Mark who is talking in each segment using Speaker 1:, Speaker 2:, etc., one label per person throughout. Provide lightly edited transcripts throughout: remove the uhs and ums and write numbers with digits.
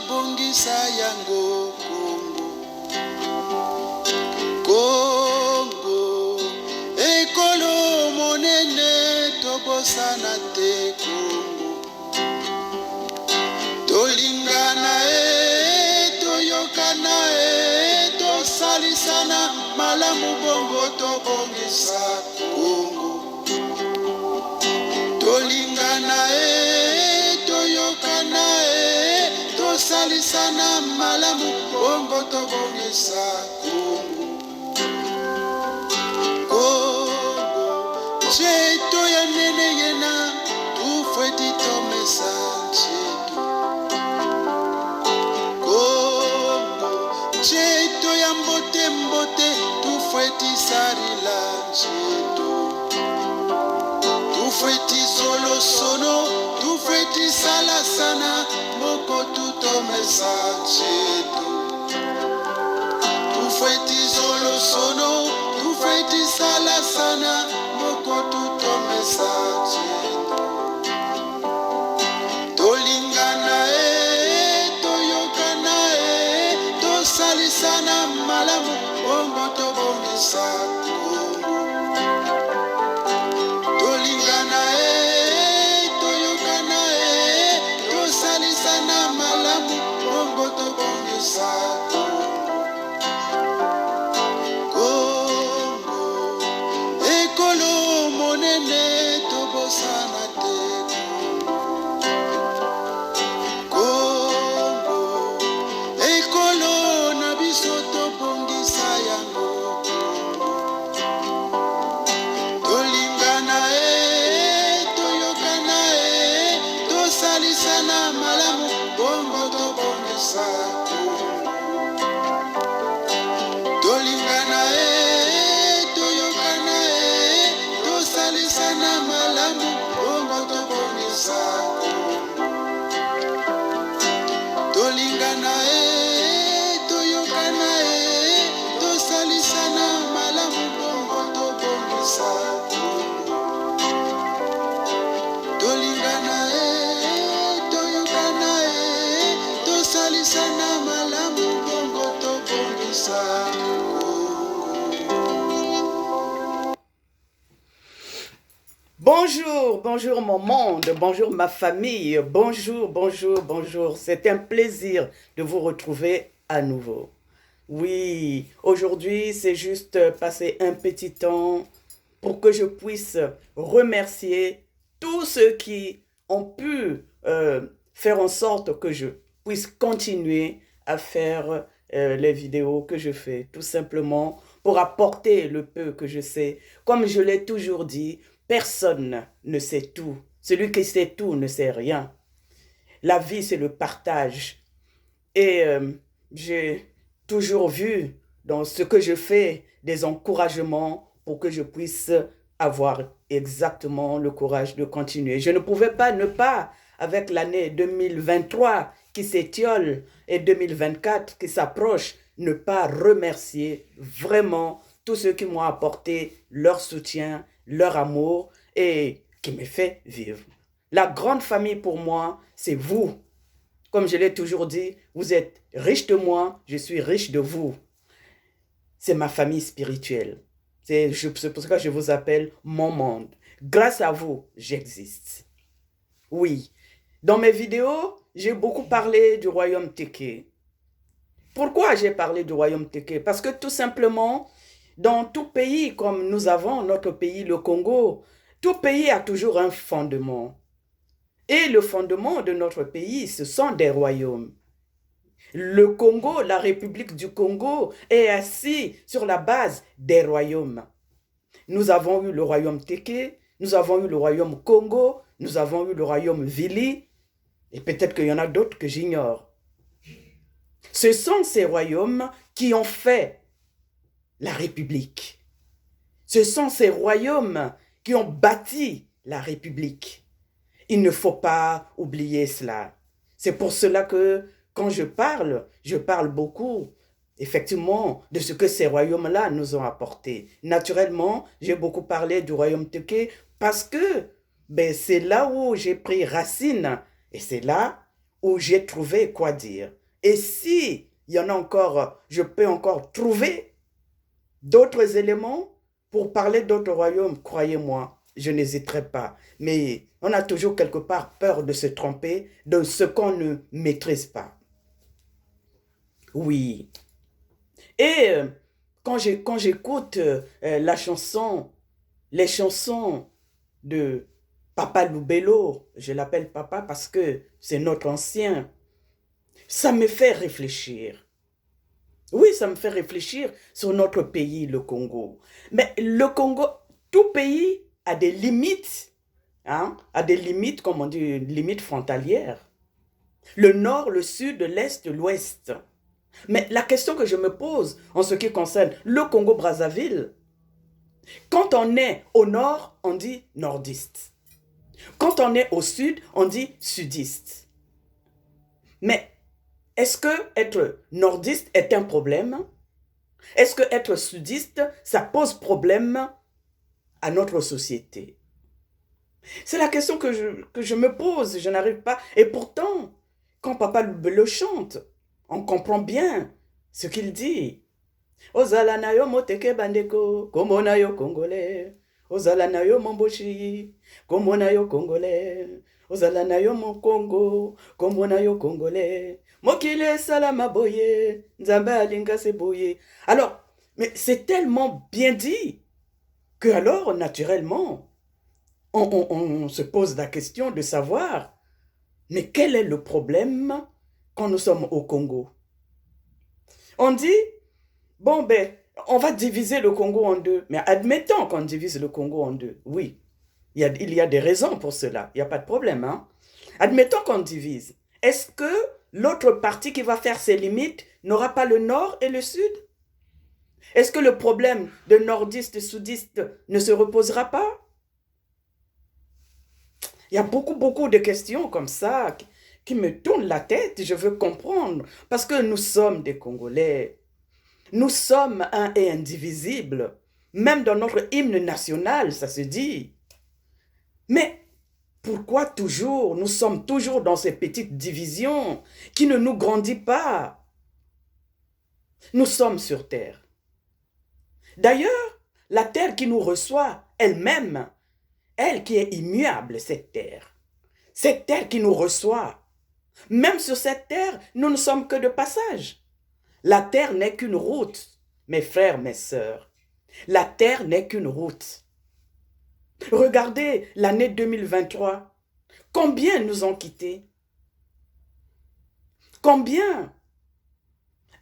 Speaker 1: Bongisa yango Kongo ekolo monene tobosana te Kongo tolingana toyokana tosalisana malamu bongo tobongisa Kongo tolingana toyokana salisana malamu bongo tobongisa Kongo cheto ya nene yena tufweti tomesa cheto Kongo cheto ya mbote mbote tufweti sarila cheto tufweti solo sono tufweti salasana moko tutomesa cheto tufweti solo sono tufweti salasana moko tutomesa cheto tolingana toyokana tosalisana malamu bongo tobongisa tolingana toyokana tosalisana malamu bongo tobongisa Kongo ekolo monene tobosana te Kongo ekolo na biso tobongisa yango tolingana toyokana tosalisana malamu bongo tobongisa tolingana toyokana tosalisana malamu bongo tobongisa tolingana toyokana tosalisana malamu bongo tobongisa tolingana toyokana tosalisana malamu bongo tobongisa
Speaker 2: Bonjour, bonjour mon monde, bonjour ma famille, bonjour. C'est un plaisir de vous retrouver à nouveau. Oui, aujourd'hui c'est juste passer un petit temps pour que je puisse remercier tous ceux qui ont pu faire en sorte que je puisse continuer à faire les vidéos que je fais, tout simplement pour apporter le peu que je sais. Comme je l'ai toujours dit, personne ne sait tout. Celui qui sait tout ne sait rien. La vie, c'est le partage. Et j'ai toujours vu dans ce que je fais des encouragements pour que je puisse avoir exactement le courage de continuer. Je ne pouvais pas ne pas, avec l'année 2023 qui s'étiole et 2024 qui s'approche, ne pas remercier vraiment tous ceux qui m'ont apporté leur soutien, leur amour et qui me fait vivre. La grande famille pour moi, c'est vous. Comme je l'ai toujours dit, vous êtes riche de moi, je suis riche de vous. C'est ma famille spirituelle. C'est pour ça que je vous appelle mon monde. Grâce à vous, j'existe. Oui, dans mes vidéos, j'ai beaucoup parlé du royaume Téké. Pourquoi j'ai parlé du royaume Téké? Parce que tout simplement, dans tout pays, comme nous avons notre pays, le Congo, tout pays a toujours un fondement. Et le fondement de notre pays, ce sont des royaumes. Le Congo, la République du Congo, est assis sur la base des royaumes. Nous avons eu le royaume Téké, nous avons eu le royaume Congo, nous avons eu le royaume Vili, et peut-être qu'il y en a d'autres que j'ignore. Ce sont ces royaumes qui ont fait la République. Ce sont ces royaumes qui ont bâti la République. Il ne faut pas oublier cela. C'est pour cela que quand je parle beaucoup, effectivement, de ce que ces royaumes-là nous ont apporté. Naturellement, j'ai beaucoup parlé du royaume Téké parce que c'est là où j'ai pris racine et c'est là où j'ai trouvé quoi dire. Et si il y en a encore, je peux encore trouver d'autres éléments pour parler d'autres royaumes, croyez-moi, je n'hésiterai pas. Mais on a toujours quelque part peur de se tromper de ce qu'on ne maîtrise pas. Oui. Et quand j'écoute les chansons de Papa Loubello, je l'appelle papa parce que c'est notre ancien, ça me fait réfléchir. Oui, ça me fait réfléchir sur notre pays, le Congo. Mais le Congo, tout pays a des limites, a des limites, comme on dit, limites frontalières. Le nord, le sud, l'est, l'ouest. Mais la question que je me pose en ce qui concerne le Congo-Brazzaville, quand on est au nord, on dit nordiste. Quand on est au sud, on dit sudiste. Mais est-ce que être nordiste est un problème? Est-ce que être sudiste, ça pose problème à notre société? C'est la question que je me pose, je n'arrive pas. Et pourtant, quand Papa le chante, on comprend bien ce qu'il dit. Ozala na yo moteke bandeko, kombo na yo congolais. Ozala na yo momboshi, kombo na yo congolais. Ozala na yo mon Congo, kombo na yo congolais. Mokile salama boye, nzamba alinga se boye. Alors, mais c'est tellement bien dit que alors, naturellement, on se pose la question de savoir, mais quel est le problème quand nous sommes au Congo? On dit, bon on va diviser le Congo en deux. Mais admettons qu'on divise le Congo en deux. Oui, il y a des raisons pour cela. Il n'y a pas de problème. Admettons qu'on divise. Est-ce que l'autre partie qui va faire ses limites n'aura pas le nord et le sud? Est-ce que le problème de nordiste et sudiste ne se reposera pas? Il y a beaucoup de questions comme ça qui me tournent la tête. Je veux comprendre. Parce que nous sommes des Congolais. Nous sommes un et indivisibles. Même dans notre hymne national, ça se dit. Mais pourquoi nous sommes toujours dans ces petites divisions qui ne nous grandissent pas? Nous sommes sur terre. D'ailleurs, la terre qui nous reçoit elle-même, elle qui est immuable, cette terre qui nous reçoit, même sur cette terre, nous ne sommes que de passage. La terre n'est qu'une route, mes frères, mes sœurs. La terre n'est qu'une route. Regardez l'année 2023. Combien nous ont quittés? Combien?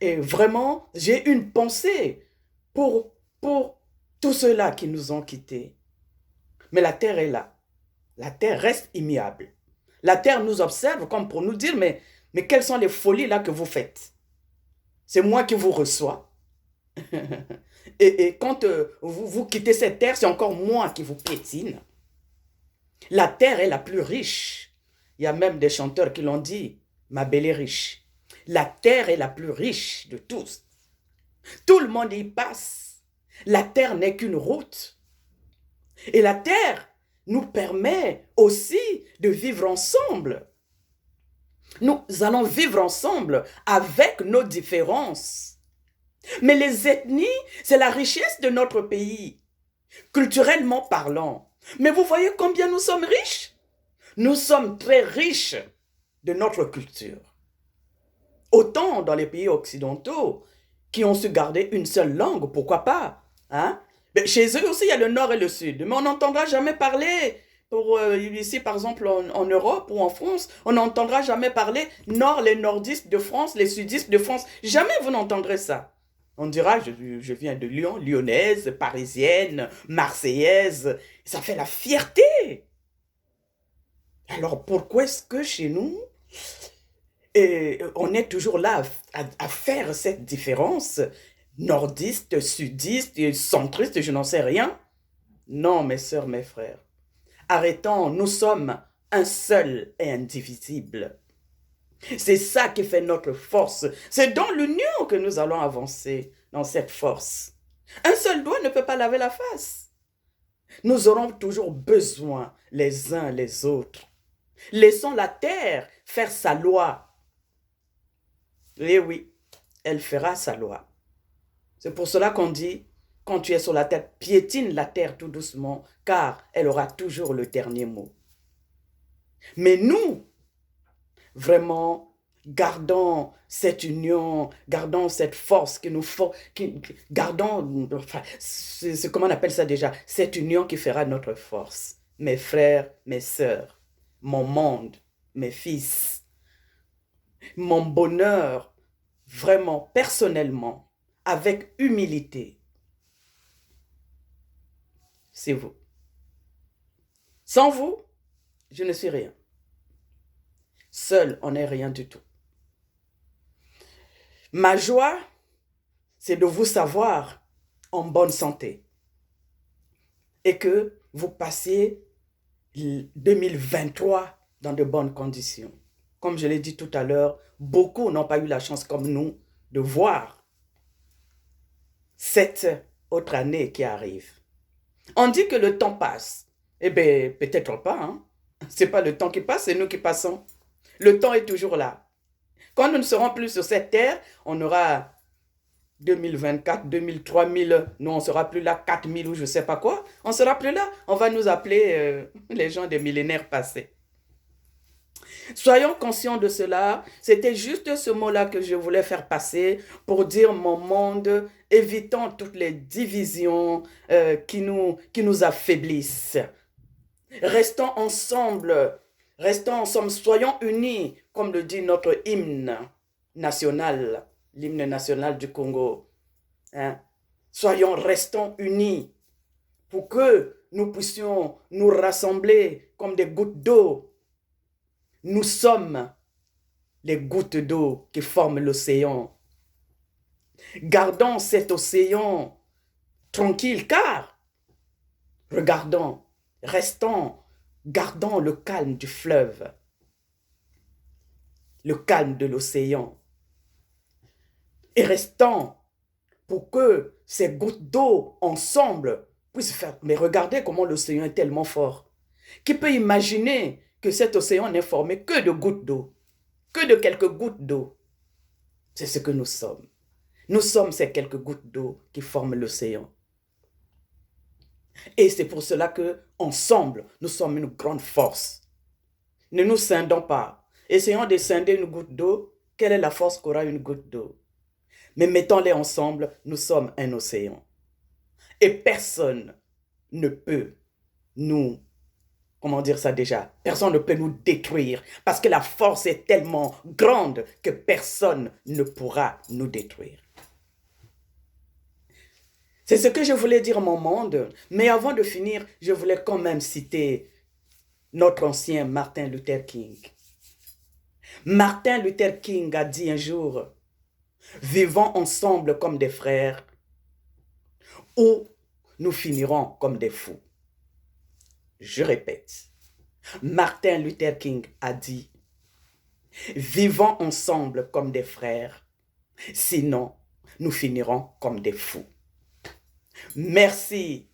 Speaker 2: Et vraiment, j'ai une pensée pour tous ceux-là qui nous ont quittés. Mais la terre est là. La terre reste immuable. La terre nous observe comme pour nous dire, mais quelles sont les folies là que vous faites? C'est moi qui vous reçois. et quand vous quittez cette terre, c'est encore moi qui vous piétine. La terre est la plus riche. Il y a même des chanteurs qui l'ont dit, ma belle est riche. La terre est la plus riche de tous. Tout le monde y passe. La terre n'est qu'une route. Et la terre nous permet aussi de vivre ensemble. Nous allons vivre ensemble avec nos différences. Mais les ethnies, c'est la richesse de notre pays, culturellement parlant. Mais vous voyez combien nous sommes riches? Nous sommes très riches de notre culture. Autant dans les pays occidentaux qui ont su garder une seule langue, pourquoi pas? Hein? Mais chez eux aussi, il y a le nord et le sud. Mais on n'entendra jamais parler, ici par exemple en Europe ou en France, on n'entendra jamais parler nord, les nordistes de France, les sudistes de France. Jamais vous n'entendrez ça. On dira, je viens de Lyon, lyonnaise, parisienne, marseillaise. Ça fait la fierté. Alors pourquoi est-ce que chez nous, on est toujours là à faire cette différence? Nordiste, sudiste, centriste, je n'en sais rien. Non, mes sœurs, mes frères. Arrêtons, nous sommes un seul et indivisible. C'est ça qui fait notre force. C'est dans l'union que nous allons avancer dans cette force. Un seul doigt ne peut pas laver la face. Nous aurons toujours besoin les uns les autres. Laissons la terre faire sa loi. Et oui, elle fera sa loi. C'est pour cela qu'on dit, quand tu es sur la terre, piétine la terre tout doucement, car elle aura toujours le dernier mot. Mais nous, vraiment, gardons cette union, gardons cette force qui nous faut, gardons, enfin, c'est comment on appelle ça déjà, cette union qui fera notre force. Mes frères, mes sœurs, mon monde, mes fils, mon bonheur, vraiment, personnellement, avec humilité, c'est vous. Sans vous, je ne suis rien. Seul, on n'est rien du tout. Ma joie, c'est de vous savoir en bonne santé et que vous passiez 2023 dans de bonnes conditions. Comme je l'ai dit tout à l'heure, beaucoup n'ont pas eu la chance comme nous de voir cette autre année qui arrive. On dit que le temps passe. Eh bien, peut-être pas. Hein? Ce n'est pas le temps qui passe, c'est nous qui passons. Le temps est toujours là. Quand nous ne serons plus sur cette terre, on aura 2024, 2000, 3000, nous on ne sera plus là, 4000 ou je ne sais pas quoi. On ne sera plus là. On va nous appeler les gens des millénaires passés. Soyons conscients de cela. C'était juste ce mot-là que je voulais faire passer pour dire mon monde, évitons toutes les divisions qui nous affaiblissent. Restons ensemble, soyons unis, comme le dit notre hymne national, l'hymne national du Congo. Hein? Restons unis pour que nous puissions nous rassembler comme des gouttes d'eau. Nous sommes les gouttes d'eau qui forment l'océan. Gardons cet océan tranquille, car gardons le calme du fleuve, le calme de l'océan. Et restons pour que ces gouttes d'eau ensemble puissent faire. Mais regardez comment l'océan est tellement fort. Qui peut imaginer que cet océan n'est formé que de gouttes d'eau, que de quelques gouttes d'eau? C'est ce que nous sommes. Nous sommes ces quelques gouttes d'eau qui forment l'océan. Et c'est pour cela que, ensemble, nous sommes une grande force. Ne nous scindons pas. Essayons de scinder une goutte d'eau. Quelle est la force qu'aura une goutte d'eau? Mais mettons-les ensemble, nous sommes un océan. Et personne ne peut nous, comment dire ça déjà? Personne ne peut nous détruire parce que la force est tellement grande que personne ne pourra nous détruire. C'est ce que je voulais dire mon monde. Mais avant de finir, je voulais quand même citer notre ancien Martin Luther King. Martin Luther King a dit un jour, vivons ensemble comme des frères ou nous finirons comme des fous. Je répète, Martin Luther King a dit, vivons ensemble comme des frères, sinon nous finirons comme des fous. Merci,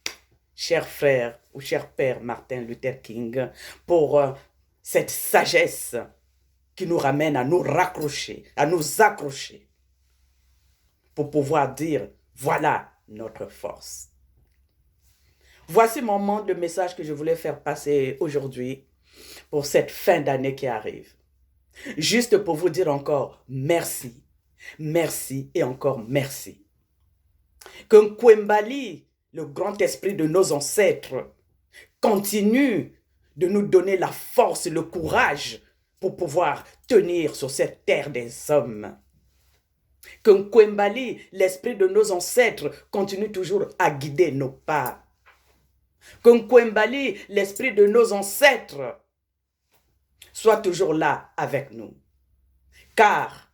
Speaker 2: cher frère ou cher père Martin Luther King, pour cette sagesse qui nous ramène à nous raccrocher, à nous accrocher, pour pouvoir dire, voilà notre force. Voici mon monde de message que je voulais faire passer aujourd'hui pour cette fin d'année qui arrive. Juste pour vous dire encore merci, merci et encore merci. Que Nkwembali, le grand esprit de nos ancêtres, continue de nous donner la force et le courage pour pouvoir tenir sur cette terre des hommes. Que Nkwembali, l'esprit de nos ancêtres, continue toujours à guider nos pas. Que Nkwembali, l'esprit de nos ancêtres, soit toujours là avec nous. Car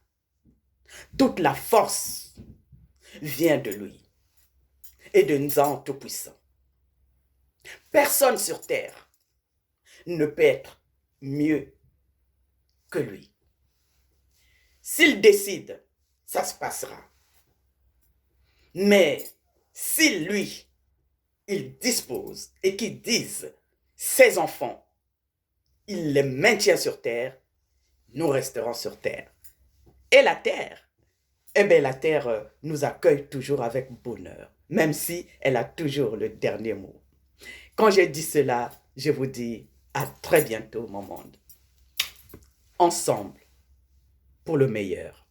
Speaker 2: toute la force vient de lui et de Nzan Tout-Puissant. Personne sur terre ne peut être mieux que lui. S'il décide, ça se passera. Mais si lui, il dispose et qu'il dise ses enfants, il les maintient sur terre, nous resterons sur terre. Et la terre, eh bien la terre nous accueille toujours avec bonheur, même si elle a toujours le dernier mot. Quand j'ai dit cela, je vous dis à très bientôt, mon monde. Ensemble, pour le meilleur.